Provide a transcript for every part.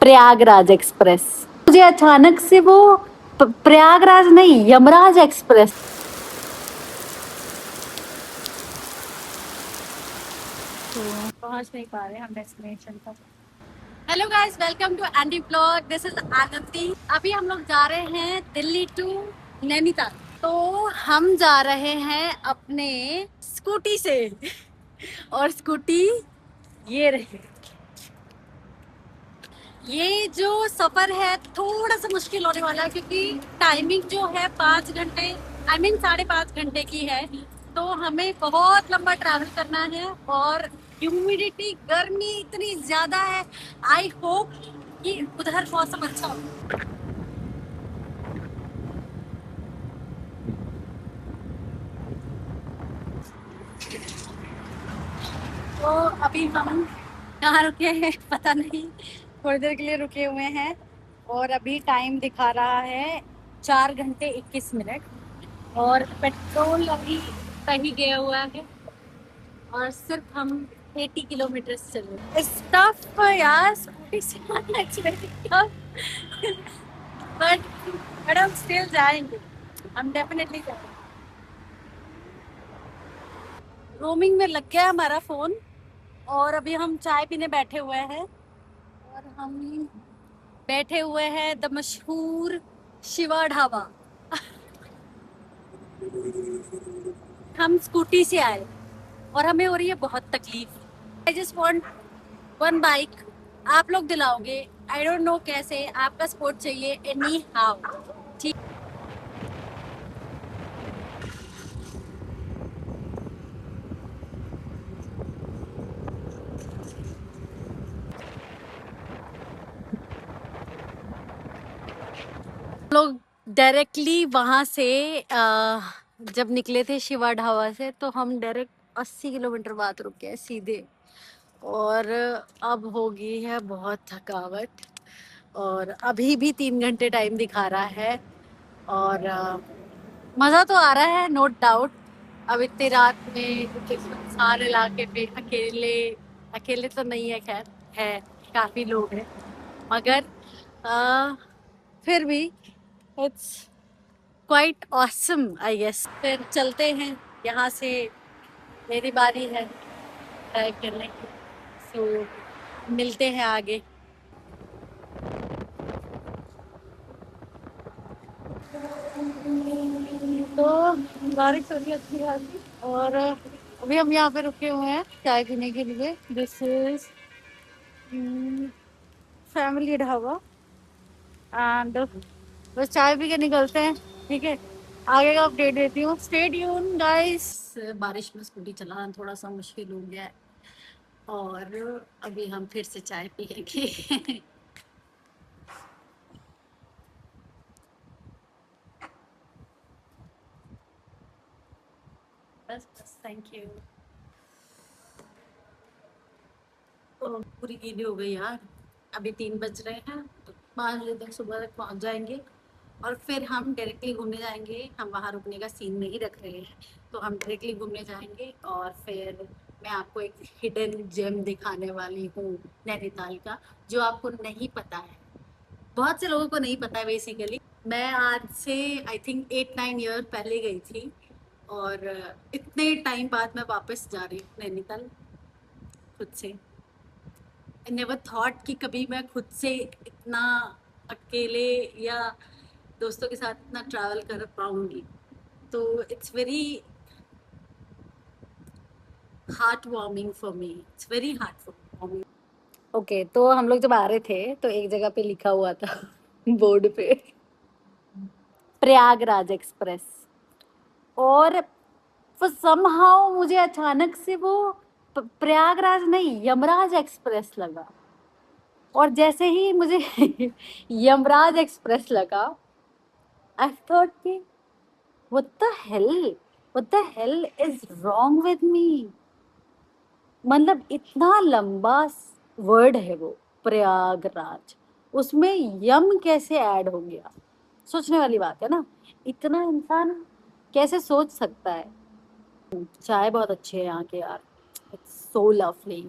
Prayagraj express. मुझे अचानक से वो प्रयागराज नहीं, यमराज एक्सप्रेस। तो पहुंच नहीं पा रहे हम डेस्टिनेशन तक। Hello guys, welcome to Andy vlog. This is Anandi. अभी हम लोग जा रहे हैं दिल्ली टू नैनीताल। तो हम जा रहे हैं अपने स्कूटी से और स्कूटी ये रही। ये जो सफर है थोड़ा सा मुश्किल होने वाला है क्योंकि टाइमिंग जो है 5 घंटे, आई मीन 5.5 घंटे की है। तो हमें बहुत लंबा ट्रैवल करना है और ह्यूमिडिटी, गर्मी इतनी ज्यादा है। आई होप कि उधर मौसम अच्छा हो। तो अभी हम कहाँ रुके हैं पता नहीं, थोड़ी देर के लिए रुके हुए हैं और अभी टाइम दिखा रहा है 4 घंटे 21 मिनट और पेट्रोल अभी कहीं गया हुआ है और सिर्फ हम 80 किलोमीटर चले। स्टफ यार स्कूटी से आना चाहिए बट हम स्टिल जाएंगे, हम डेफिनेटली जाएंगे। रोमिंग में लग गया हमारा फोन और अभी हम चाय पीने बैठे हुए हैं और हम बैठे हुए हैं द मशहूर शिवा ढाबा। हम स्कूटी से आए और हमें हो रही है बहुत तकलीफ। I just want one bike, आप लोग दिलाओगे। आई डोंट नो कैसे, आपका सपोर्ट चाहिए एनी हाउ। ठीक। लोग डायरेक्टली वहां से जब निकले थे शिवा ढाबा से तो हम डायरेक्ट 80 किलोमीटर बाद रुके हैं सीधे। और अब हो गई है बहुत थकावट और अभी भी 3 घंटे टाइम दिखा रहा है और मज़ा तो आ रहा है नो डाउट। अब इतनी रात में एक सुनसान इलाके पे अकेले, अकेले तो नहीं है खैर, है काफ़ी लोग हैं मगर आ, फिर भी it's quite awesome I guess. फिर चलते हैं यहाँ से, मेरी बारी है ड्राइव करने की। सो मिलते हैं आगे। तो बारिश हो रही है अच्छी खासी और अभी हम यहाँ पे रुके हुए हैं चाय पीने के लिए। This is family dhaba and बस चाय पी के निकलते हैं। ठीक है, आगे का अपडेट देती हूँ। Stay tune guys. बारिश में स्कूटी चलाना थोड़ा सा मुश्किल हो गया है और अभी हम फिर से चाय पियेंगे बस बस, थैंक यू। पूरी गीली हो गई यार। अभी 3 बज रहे हैं तो 5 बजे तक सुबह तक पहुंच जाएंगे और फिर हम डायरेक्टली घूमने जाएंगे। हम वहाँ रुकने का सीन नहीं रख रहे हैं, तो हम डायरेक्टली घूमने जाएंगे और फिर मैं आपको एक हिडन जेम दिखाने वाली हूँ नैनीताल का, जो आपको नहीं पता है। बहुत से लोगों को नहीं पता है बेसिकली। मैं आज से आई थिंक 8-9 ईयर पहले गई थी और इतने टाइम बाद मैं वापस जा रही हूँ नैनीताल खुद से। आई नेवर थॉट कि कभी मैं खुद से इतना अकेले या दोस्तों के साथ इतना ट्रैवल कर पाऊंगी। तो it's very heart warming for me, it's very heart warming. Okay, तो हम लोग जब आ रहे थे तो एक जगह पे लिखा हुआ था बोर्ड पे प्रयागराज एक्सप्रेस और समहाउ मुझे अचानक से वो प्रयागराज नहीं, यमराज एक्सप्रेस लगा। और जैसे ही मुझे यमराज एक्सप्रेस लगा, आई थॉट कि what the hell, what the hell is wrong with me. मतलब इतना लंबा वर्ड है वो प्रयागराज, उसमें यम कैसे ऐड हो गया? सोचने वाली बात है ना, इतना इंसान कैसे सोच सकता है। चाय बहुत अच्छी है यहाँ के यार, it's so lovely.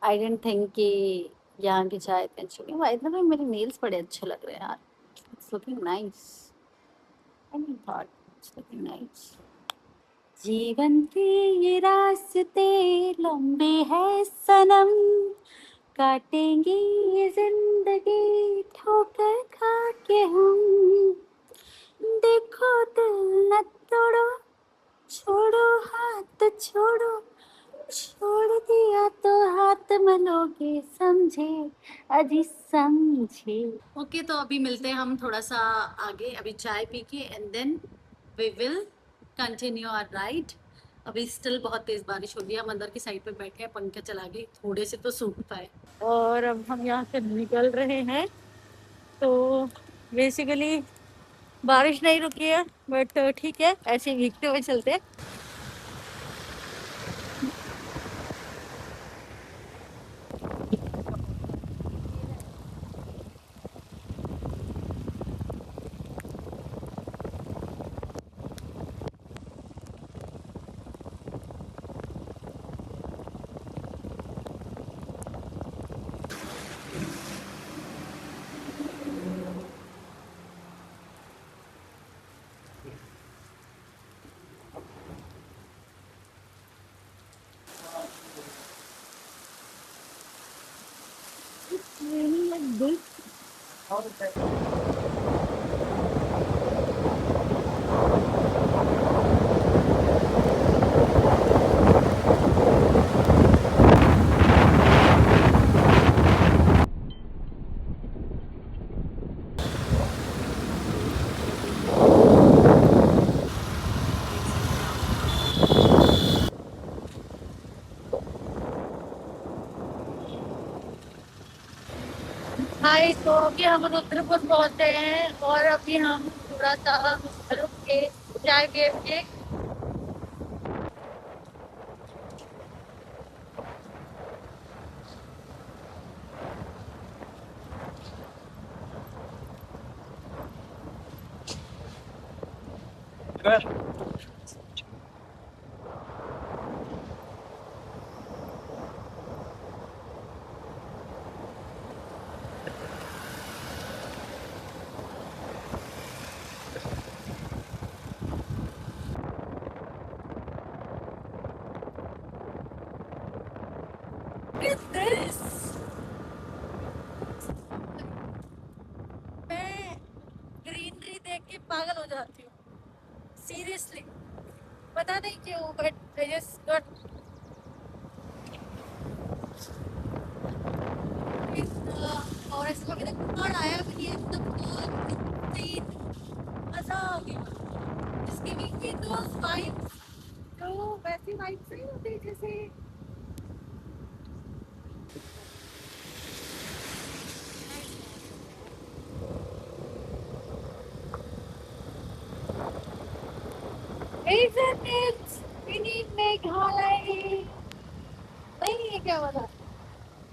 I don't think कि यहाँ की चाय इतनी अच्छी नहीं। वाइट में मेरे नेल्स बड़े अच्छे लग रहे हैं यार। It's looking nice. I thought it's looking nice. जीवन के ये रास्ते लंबे हैं सनम, काटेंगे ये जिंदगी ठोकर खा के हम। देखो दिल न तोड़ो, छोड़ो हाथ छोड़ो, छोड़ दिया तो हाथ मलोगे समझे, अजी समझे। ओके, तो अभी मिलते हैं हम थोड़ा सा आगे, अभी चाय पी के and then we will continue our ride. अभी स्टिल बहुत तेज बारिश हो रही है, हम अंदर की साइड पे बैठे हैं, पंखे चला के थोड़े से तो सूख पाए। और अब हम यहाँ से निकल रहे हैं। तो बेसिकली बारिश नहीं रुकी है, बट ठीक है, ऐसे ही भीगते हुए चलते हैं। हाय, तो अभी हम रुद्रपुर पहुंचे हैं और अभी हम थोड़ा सा रुक के चाय पिएंगे। मैं ग्रीनरी देख के पागल हो जाती हूँ, सीरियसली। पता नहीं क्यों, बट आई जस्ट गॉट और इसको अभी तक कौन आया भी नहीं है, मतलब मजा आ गया। इसके भी तो वाइब्स, जो वैसी वाइब्स नहीं होती जैसे isn't it? We need Meghalaya. नहीं है क्या वाला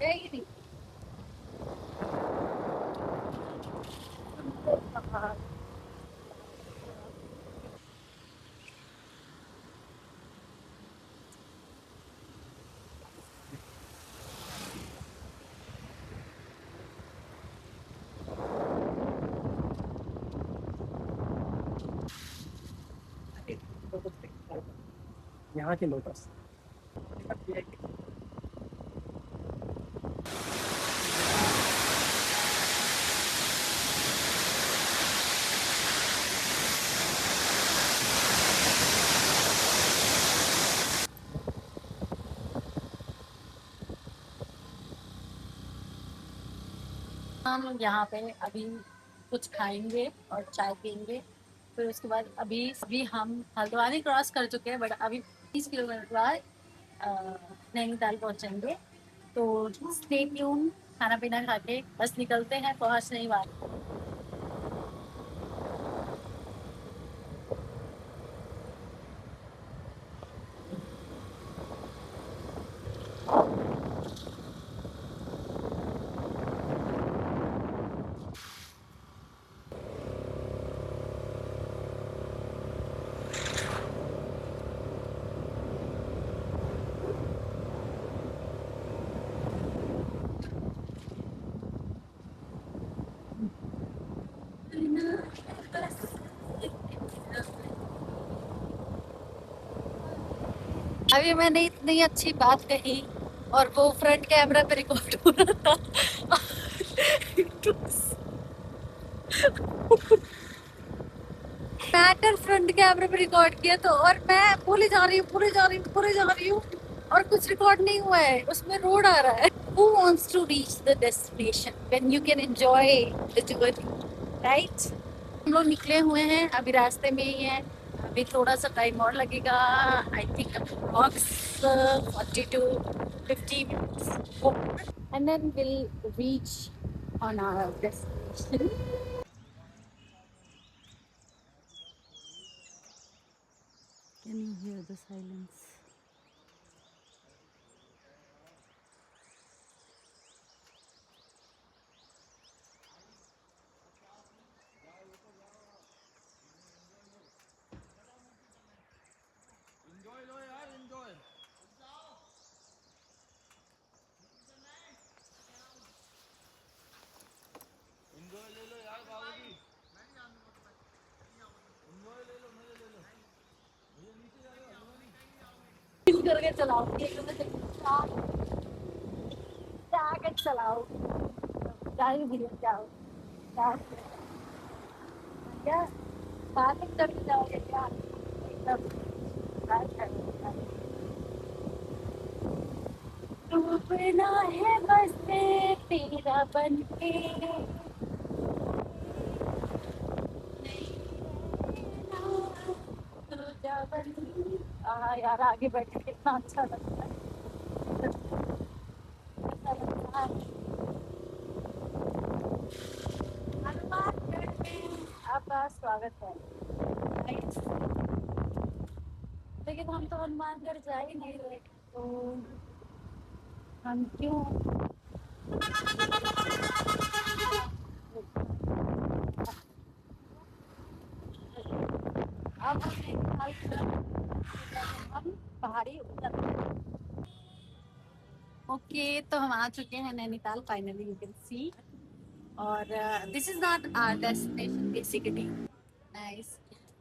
है ही नहीं। यहाँ के लोटस। हम यहाँ पे अभी कुछ खाएंगे और चाय पियेंगे, फिर उसके बाद अभी अभी हम हल्द्वानी क्रॉस कर चुके हैं, बट अभी 30 किलोमीटर बाद नैनीताल पहुँचेंगे। तो स्टे ट्यून, खाना पीना खा के बस निकलते हैं, पहुँचने ही वाले। अभी मैंने इतनी अच्छी बात कही और वो फ्रंट कैमरा पे रिकॉर्ड हो रहा था। मैटर फ्रंट कैमरे पे रिकॉर्ड किया तो, और मैं बोले जा रही हूँ, बोले जा रही हूँ, बोले जा रही हूँ, और कुछ रिकॉर्ड नहीं हुआ है, उसमें रोड आ रहा है। Who wants to reach the destination when you can enjoy the journey, right? हम लोग निकले हुए हैं, अभी रास्ते में ही हैं। अभी थोड़ा सा टाइम और लगेगा, I think approx 40 to 50 minutes, and then we'll reach on our destination. Can you hear the silence? Chill करके चलाओ, जाके चलाओ, गाड़ी धीरे जाओ, क्या पार्किंग करके जाओगे क्या? एकदम डूबना है बस में तेरा बन के, यार आगे बैठ के कितना अच्छा लगता है, अच्छा लगता है। हनुमानगढ़ में आपका स्वागत है। Guys, लेकिन हम तो हनुमानगढ़ जा ही नहीं रहे, तो हम क्यों? अब हम नैनीताल की तरफ, हम पहाड़ी उतर। ओके, तो हम आ चुके हैं Nainital, finally you can see. और this is not our destination basically. Nice.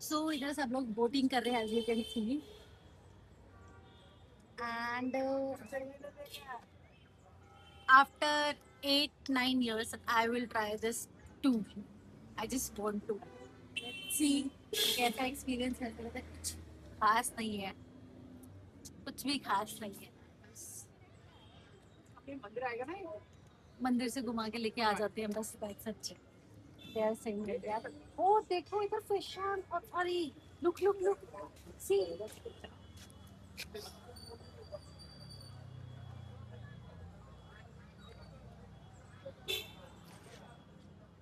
So इधर सब लोग बोटिंग कर रहे हैं, as you can see. And after 8-9 years I will try this too. I just want to see कैसा एक्सपीरियंस है। तो कुछ खास नहीं है, कुछ भी खास नहीं है, मंदिर आएगा ना, मंदिर से घुमा के लेके आ जाते हैं बस, सच यार, सही है यार। ओ देखो इधर फिश और सॉरी, लुक लुक लुक, सी।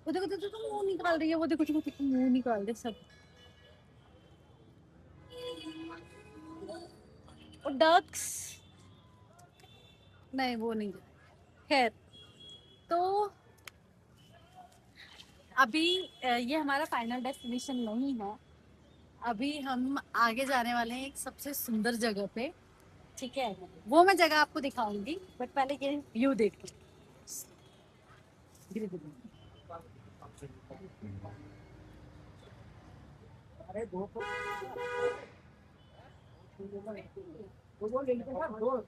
वो देखो देखो देखो, मुंह निकाल रही है, वो देखो देखो देखो, मुंह निकाल दे सब। और डक्स, नहीं वो नहीं। खैर, तो अभी ये हमारा फाइनल डेस्टिनेशन नहीं है। अभी हम आगे जाने वाले हैं एक सबसे सुंदर जगह पे, ठीक है? वो मैं जगह आपको दिखाऊंगी, बट पहले ये व्यू देखिए। धीरे धीरे। अरे दो दो ले लीजिए ना, दो।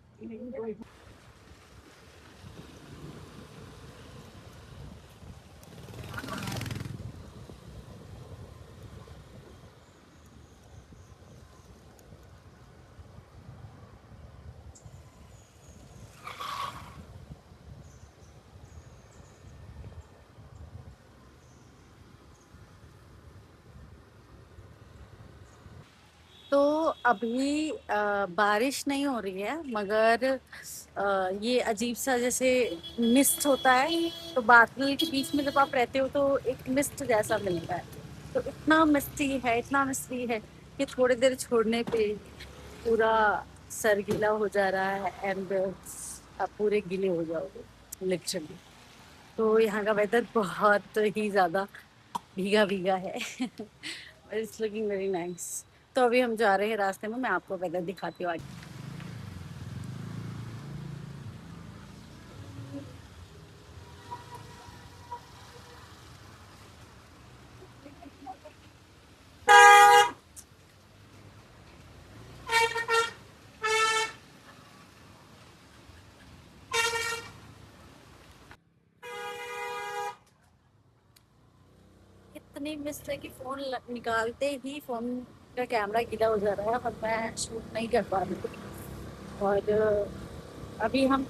तो अभी बारिश नहीं हो रही है, मगर ये अजीब सा जैसे मिस्ट होता है, तो बादल के बीच में जब आप रहते हो तो एक मिस्ट जैसा मिलता है। तो इतना मिस्टी है, इतना मिस्टी है कि थोड़ी देर छोड़ने पे पूरा सर गीला हो जा रहा है, एंड आप पूरे गीले हो जाओगे लिटरली। तो यहाँ का वेदर बहुत ही ज़्यादा भीगा भीगा है। It's looking very nice. तो अभी हम जा रहे हैं रास्ते में, मैं आपको वेदर दिखाती हूँ आगे। इतनी मिस है कि फोन निकालते ही फोन का कैमरा गीला हो जा रहा है और मैं शूट नहीं कर पा रही हूँ। और अभी हम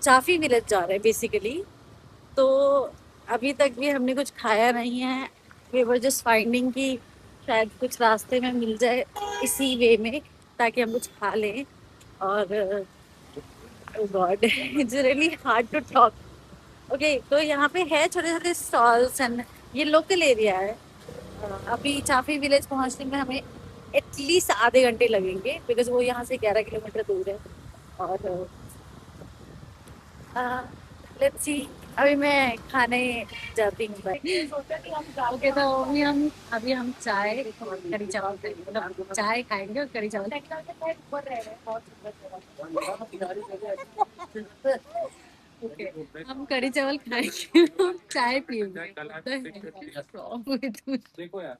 चाफी विलेज जा रहे हैं बेसिकली। तो अभी तक भी हमने कुछ खाया नहीं है। वी वर जस्ट फाइंडिंग कि शायद कुछ रास्ते में मिल जाए इसी वे में, ताकि हम कुछ खा लें। और god it's really hard to talk. Okay, तो यहाँ पे है छोटे छोटे स्टॉल्स एंड ये लोकल एरिया है। अभी चाफी विलेज पहुंचने में हमें एटलीस्ट आधे घंटे लगेंगे, बिकॉज वो यहाँ से 11 किलोमीटर दूर है। और लेट्स सी, अभी मैं खाने जाती हूँ। ओके, तो अभी हम चाय और कढ़ी चावल खाएंगे, मतलब चाय खाएंगे और कढ़ी चावल। ओके, हम कढ़ी चावल खाएंगे और चाय पियेंगे। देखो यार,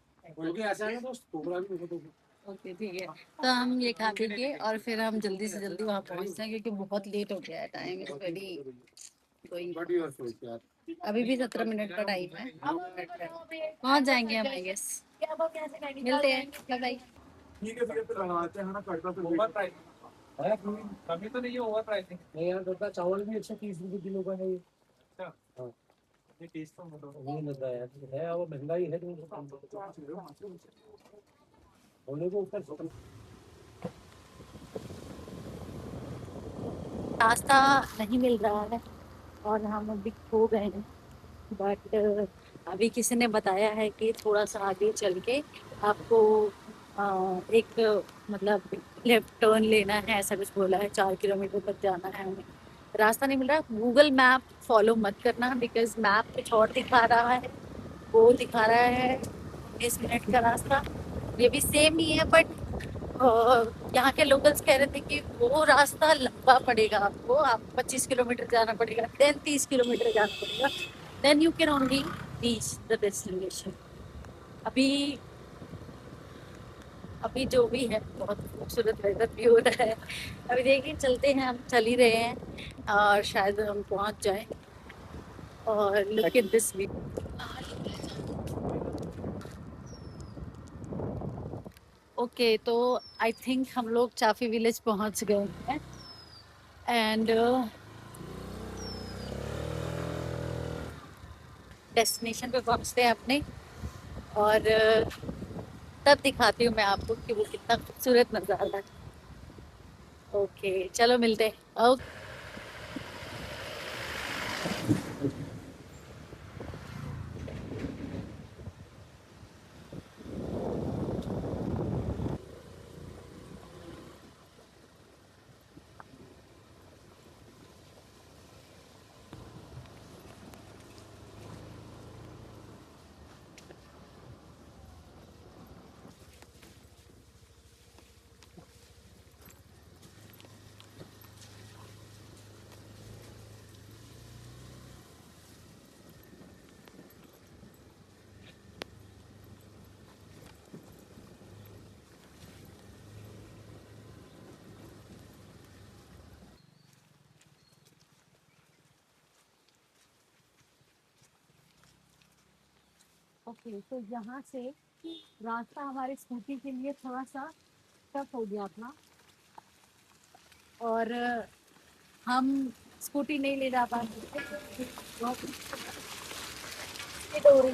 ओके ठीक है। तो हम ये खा पी के और फिर हम जल्दी से जल्दी वहाँ पहुँचते हैं, क्योंकि बहुत लेट हो गया है। Time is very going. अभी भी 17 मिनट का टाइम है। पहुँच जाएंगे हम, आई गेस। मिलते हैं, बाय बाय। ठीक है फिर लगाते हैं ना कटरा पे ओवर प्राइस है। कमी तो नहीं है ओवर प्राइसिंग नहीं यार, कटरा चावल भी 130 रुपए किलो का है ये। अच्छा हाँ, ये टेस्ट तो मतलब नहीं लगा यार, है वो महंगाई है तो होने को ऊपर। रास्ता नहीं मिल रहा है और हम अभी खो गए हैं। बट अभी किसी ने बताया है कि थोड़ा सा आगे चल के आपको एक मतलब लेफ्ट टर्न लेना है, ऐसा कुछ बोला है। 4 किलोमीटर तक जाना है हमें। रास्ता नहीं मिल रहा। गूगल मैप फॉलो मत करना, बिकॉज मैप कुछ और दिखा रहा है, वो दिखा रहा है 19 मिनट का रास्ता। ये भी सेम ही है, बट यहाँ के लोकल्स कह रहे थे कि वो रास्ता लंबा पड़ेगा आपको, आप 25 किलोमीटर जाना पड़ेगा, देन 30 किलोमीटर जाना पड़ेगा, then you can only reach the destination. अभी अभी जो भी है, बहुत खूबसूरत वेदर भी हो रहा है। अभी देखिए, चलते हैं, हम चल ही रहे हैं और शायद हम पहुंच जाएं। और look at this view. Okay, तो आई थिंक हम लोग चाफी विलेज पहुंच गए हैं। एंड डेस्टिनेशन पे पहुंचते हैं अपने। और तब दिखाती हूँ मैं आपको कि वो कितना खूबसूरत नज़ारा है। ओके, चलो मिलते हैं। ओके। तो यहाँ से रास्ता हमारे स्कूटी के लिए थोड़ा सा टफ हो गया था। और हम स्कूटी नहीं ले जा पाते थे। बहुत स्पीड हो रही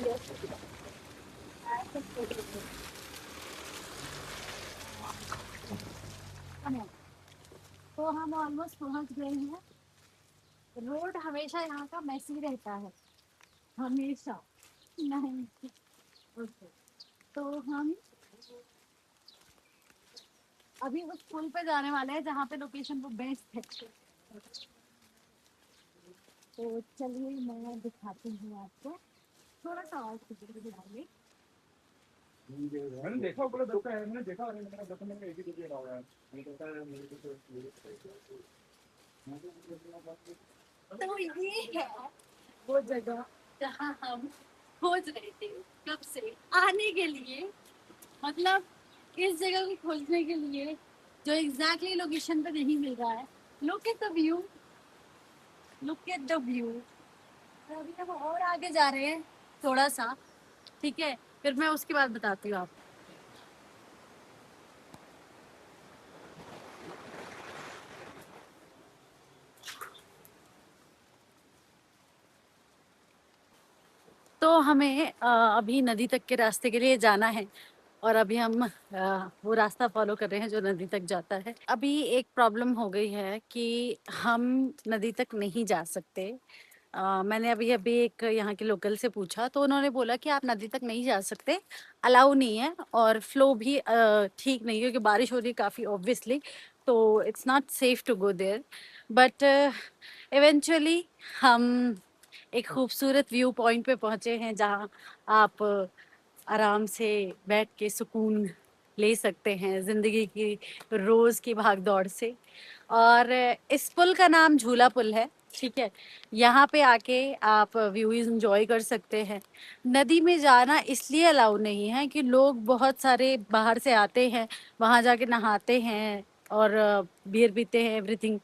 है। तो हम ऑलमोस्ट पहुंच गए हैं। रोड हमेशा यहाँ का मैसी रहता है, हमेशा। नहीं, ओके। तो हम अभी उस पुल पे जाने वाले हैं जहाँ पे लोकेशन वो बेस्ट है। तो चलिए मैं दिखाती हूँ आपको। थोड़ा सा और दिखाइए। मैंने देखा बोला देखा है, मैंने देखा है, मैंने देखा, मैंने एक ही टिकट लगाया है। मैंने देखा है, मेरे को तो ये है वो जगह जहाँ हम खोज रहे थे कब से आने के लिए। मतलब इस जगह को खोजने के लिए जो एग्जैक्टली लोकेशन पे नहीं मिल रहा है। Look at the view, look at the view. अभी हम और आगे जा रहे हैं थोड़ा सा, ठीक है, फिर मैं उसके बाद बताती हूँ आपको। तो हमें अभी नदी तक के रास्ते के लिए जाना है और अभी हम वो रास्ता फॉलो कर रहे हैं जो नदी तक जाता है। अभी एक प्रॉब्लम हो गई है कि हम नदी तक नहीं जा सकते। मैंने अभी अभी एक यहाँ के लोकल से पूछा तो उन्होंने बोला कि आप नदी तक नहीं जा सकते, अलाउ नहीं है, और फ्लो भी ठीक नहीं है क्योंकि बारिश हो रही है काफ़ी ऑब्वियसली, तो it's not safe to go there. But eventually हम एक खूबसूरत व्यू पॉइंट पे पहुंचे हैं जहाँ आप आराम से बैठ के सुकून ले सकते हैं जिंदगी की रोज की भागदौड़ से। और इस पुल का नाम झूला पुल है, ठीक है। यहाँ पे आके आप व्यूज एंजॉय कर सकते हैं। नदी में जाना इसलिए अलाउ नहीं है कि लोग बहुत सारे बाहर से आते हैं, वहाँ जाके नहाते हैं और बियर पीते हैं, एवरीथिंग,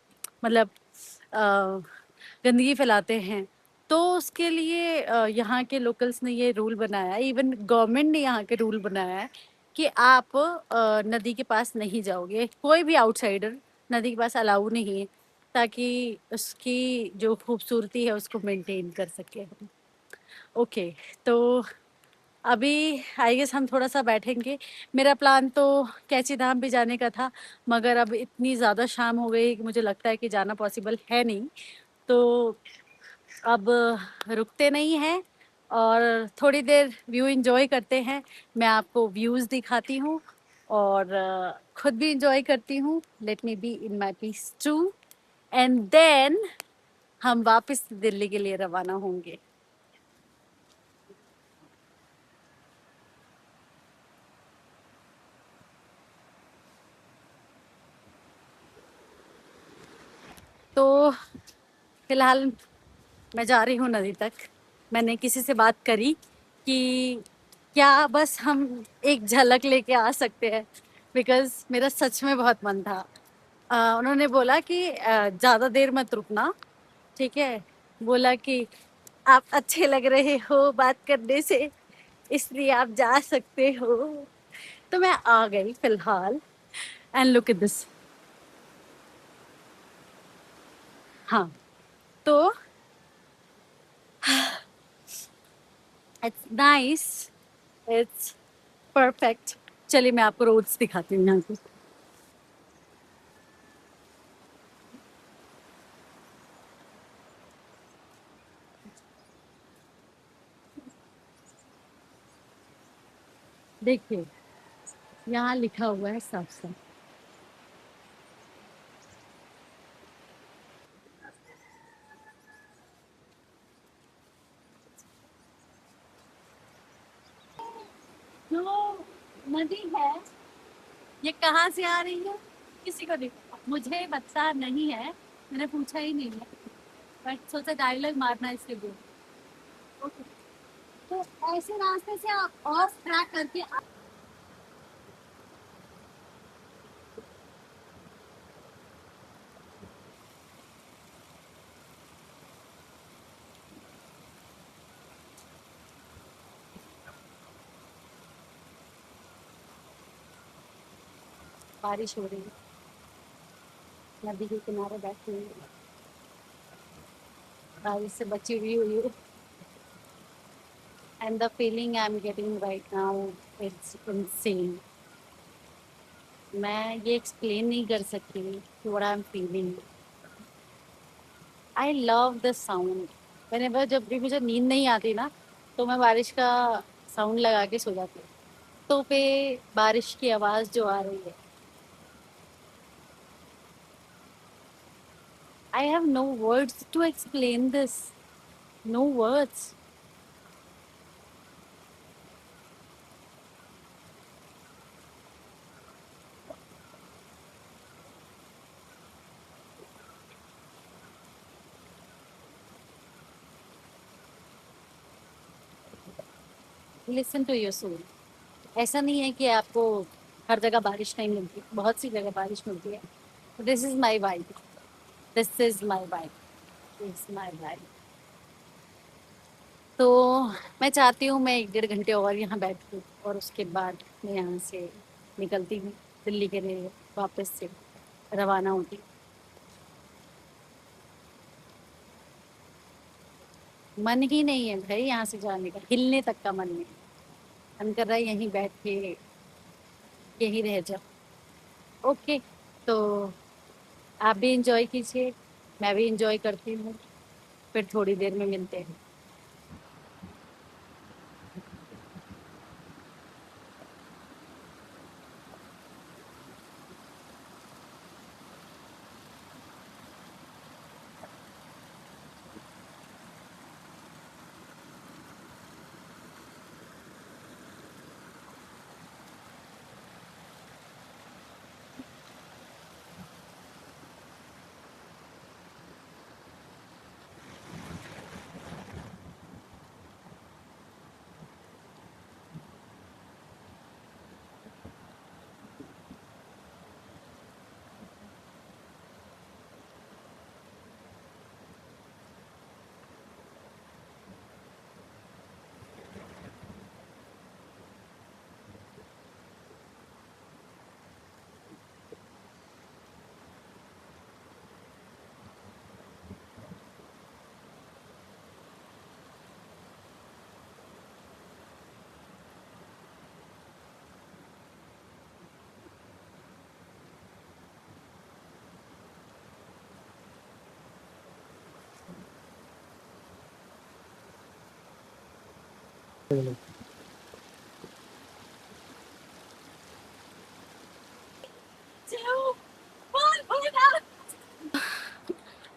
मतलब अ, गंदगी फैलाते हैं। तो उसके लिए यहाँ के लोकल्स ने ये रूल बनाया है, इवन गवर्नमेंट ने यहाँ के रूल बनाया है कि आप नदी के पास नहीं जाओगे, कोई भी आउटसाइडर नदी के पास अलाउ नहीं है, ताकि उसकी जो खूबसूरती है उसको मेंटेन कर सके हम। ओके, तो अभी आई गेस हम थोड़ा सा बैठेंगे। मेरा प्लान तो कैची धाम भी जाने का था, मगर अब इतनी ज़्यादा शाम हो गई कि मुझे लगता है कि जाना पॉसिबल है नहीं। तो अब रुकते नहीं हैं और थोड़ी देर व्यू एंजॉय करते हैं। मैं आपको व्यूज़ दिखाती हूँ और खुद भी एंजॉय करती हूँ। Let me be in my peace too, and then हम वापस दिल्ली के लिए रवाना होंगे। तो फिलहाल मैं जा रही हूँ नदी तक। मैंने किसी से बात करी कि क्या बस हम एक झलक लेके आ सकते हैं, बिकॉज मेरा सच में बहुत मन था। उन्होंने बोला कि ज़्यादा देर मत रुकना, ठीक है। बोला कि आप अच्छे लग रहे हो बात करने से, इसलिए आप जा सकते हो। तो मैं आ गई फिलहाल, एंड लुक एट दिस। हाँ, तो इट्स नाइस, इट्स परफेक्ट। चलिए मैं आपको रोड्स दिखाती हूँ यहाँ की। देखिए, यहाँ लिखा हुआ है साफ साफ। जो नदी है ये कहाँ से आ रही है किसी को नहीं पता, मुझे पता नहीं है, मैंने पूछा ही नहीं है, बट सोचा डायलॉग मारना इसके लिए। ओके, तो ऐसे रास्ते से आप ऑफ ट्रैक करके बारिश हो रही है, नदी के किनारे बैठी हुई हूँ, बारिश से बची हुई हूँ, and the feeling I am getting right now, it's insane. मैं ये एक्सप्लेन नहीं कर सकती what I am feeling. I love the sound. मैंने जब भी मुझे नींद नहीं आती ना, तो मैं बारिश का साउंड लगा के सो जाती हूँ। तो पे बारिश की आवाज़ जो आ रही है, I have no words to explain this, no words. Listen to your soul. ऐसा नहीं है कि आपको हर जगह बारिश नहीं मिलती, बहुत सी जगह बारिश मिलती है। This is my vibe, this is my vibe, this is my vibe. तो मैं चाहती हूँ मैं 1 डेढ़ घंटे और यहाँ बैठूँ और उसके बाद मैं यहाँ से निकलती हूँ दिल्ली के लिए, वापस से रवाना होती हूँ। मन ही नहीं है भाई यहाँ से जाने का, हिलने तक का मन नहीं। मन कर रहा है यहीं बैठ के यहीं रह जाओ। ओके, तो आप भी इंजॉय कीजिए, मैं भी इंजॉय करती हूँ, फिर थोड़ी देर में मिलते हैं।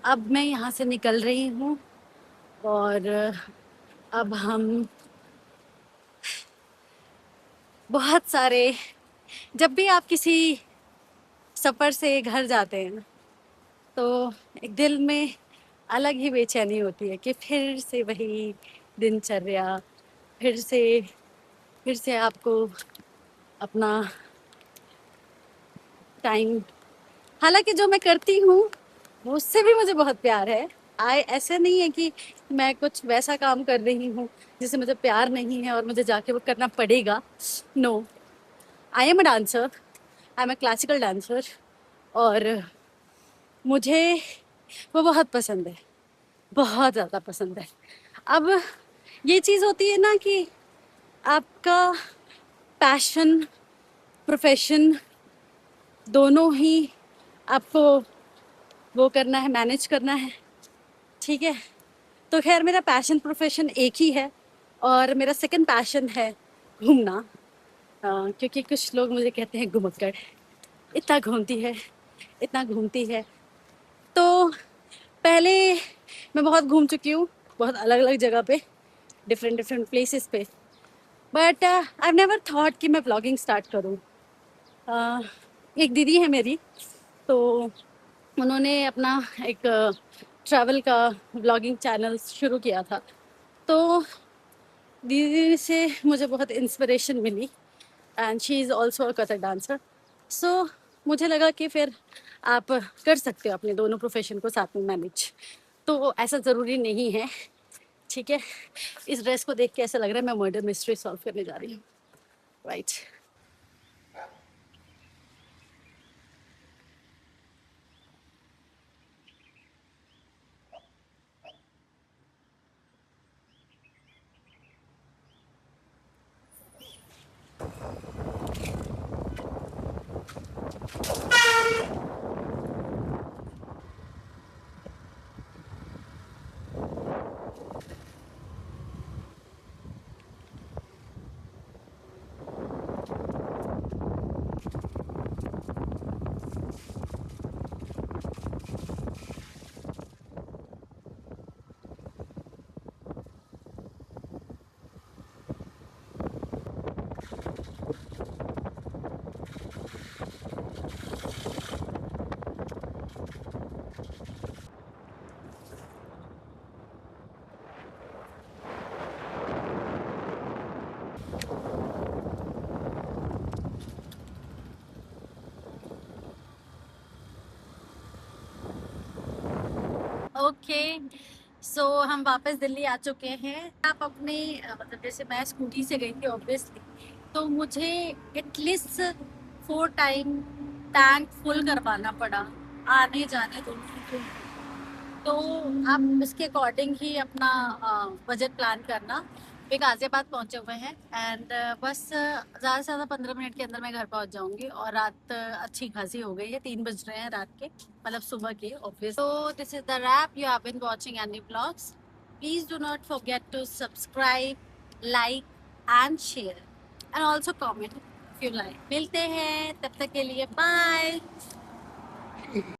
अब मैं यहाँ से निकल रही हूँ और अब हम बहुत सारे, जब भी आप किसी सफ़र से घर जाते हैं ना, तो एक दिल में अलग ही बेचैनी होती है कि फिर से वही दिनचर्या, फिर से आपको अपना टाइम, हालांकि जो मैं करती हूँ वो उससे भी मुझे बहुत प्यार है। ऐसे नहीं है कि मैं कुछ वैसा काम कर रही हूँ जिससे मुझे प्यार नहीं है और मुझे जाके वो करना पड़ेगा। No, I am a dancer, I am a classical dancer, और मुझे वो बहुत पसंद है, बहुत ज़्यादा पसंद है। अब ये चीज़ होती है ना कि आपका पैशन, प्रोफेशन दोनों ही आपको वो करना है, मैनेज करना है, ठीक है। तो खैर मेरा पैशन प्रोफेशन एक ही है और मेरा सेकंड पैशन है घूमना। क्योंकि कुछ लोग मुझे कहते हैं घुमक्कड़, इतना घूमती है, इतना घूमती है। तो पहले मैं बहुत घूम चुकी हूँ, बहुत अलग अलग जगह पे, डिफरेंट डिफरेंट प्लेसेस पे, बट आई नेवर थॉट कि मैं ब्लॉगिंग स्टार्ट करूँ। एक दीदी है मेरी, तो उन्होंने अपना एक ट्रैवल का ब्लॉगिंग चैनल शुरू किया था। तो दीदी से मुझे बहुत इंस्पिरेशन मिली and she is also a Kathak dancer. So मुझे लगा कि फिर आप कर सकते हो अपने दोनों प्रोफेशन को साथ में मैनेज, तो ऐसा ज़रूरी नहीं है, ठीक है। इस ड्रेस को देख के ऐसा लग रहा है मैं मर्डर मिस्ट्री सॉल्व करने जा रही हूँ, राइट। ओके, सो हम वापस दिल्ली आ चुके हैं। आप अपने मतलब जैसे मैं स्कूटी से गई थी ऑब्वियसली, तो मुझे एटलीस्ट 4 टाइम टैंक फुल करवाना पड़ा, आने जाने दोनों। तो आप उसके अकॉर्डिंग ही अपना बजट प्लान करना। वे गाजियाबाद पहुंचे हुए हैं एंड बस ज़्यादा से ज़्यादा 15 मिनट के अंदर मैं घर पहुंच जाऊंगी। और रात अच्छी खासी हो गई है, 3 बज रहे हैं रात के, मतलब सुबह के ऑब्वियस। तो this is the wrap, you have been watching Andy vlogs. Please do not forget to subscribe, like and share and also comment if you like. मिलते हैं, तब तक के लिए बाय।